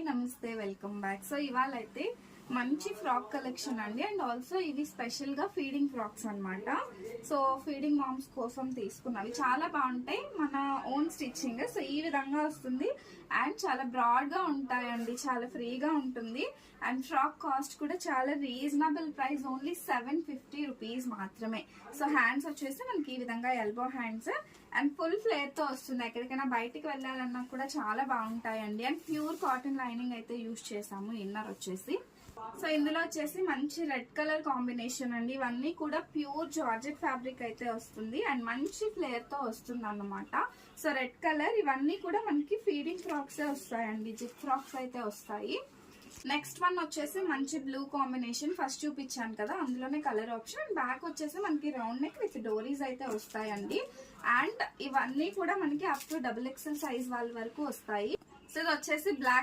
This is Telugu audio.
నమస్తే వెల్కమ్ బ్యాక్. సో ఇవాళ అయితే మంచి ఫ్రాక్ కలెక్షన్ అండి. అండ్ ఆల్సో ఇవి స్పెషల్ గా ఫీడింగ్ ఫ్రాక్స్ అన్నమాట. సో ఫీడింగ్ మామ్స్ కోసం తీసుకున్నవి చాలా బాగుంటాయి, మన ఓన్ స్టిచ్చింగ్. సో ఈ విధంగా వస్తుంది అండ్ చాలా బ్రాడ్ గా ఉంటాయండి, చాలా ఫ్రీగా ఉంటుంది. అండ్ ఫ్రాక్ కాస్ట్ కూడా చాలా రీజనబుల్ ప్రైస్, ఓన్లీ 750 రూపీస్ మాత్రమే. సో హ్యాండ్స్ వచ్చేసి మనకి ఈ విధంగా elbow hands and full flare తో వస్తుంది. ఎక్కడికైనా బయటికి వెళ్ళాలన్నా కూడా చాలా బాగుంటాయండి. అండ్ ప్యూర్ కాటన్ లైనింగ్ అయితే యూజ్ చేసాము. ఇన్నర్ వచ్చేసి సో ఇందులో వచ్చేసి మంచి రెడ్ కలర్ కాంబినేషన్ అండి. ఇవన్నీ కూడా ప్యూర్ జార్జెట్ ఫ్యాబ్రిక్ అయితే వస్తుంది అండ్ మంచి ఫ్లేర్ తో వస్తుంది అన్నమాట. సో రెడ్ కలర్, ఇవన్నీ కూడా మనకి ఫీడింగ్ ఫ్రాక్స్ వస్తాయండి, జిప్ ఫ్రాక్స్ అయితే వస్తాయి. నెక్స్ట్ వన్ వచ్చేసి మంచి బ్లూ కాంబినేషన్, ఫస్ట్ చూపించాను కదా అందులోనే కలర్ ఆప్షన్. బ్యాక్ వచ్చేసి మనకి రౌండ్ నెక్ విత్ డోరీస్ అయితే వస్తాయండి. అండ్ ఇవన్నీ కూడా మనకి అప్ టు XXL సైజ్ వాళ్ళ వరకు వస్తాయి. సో ఇది వచ్చేసి బ్లాక్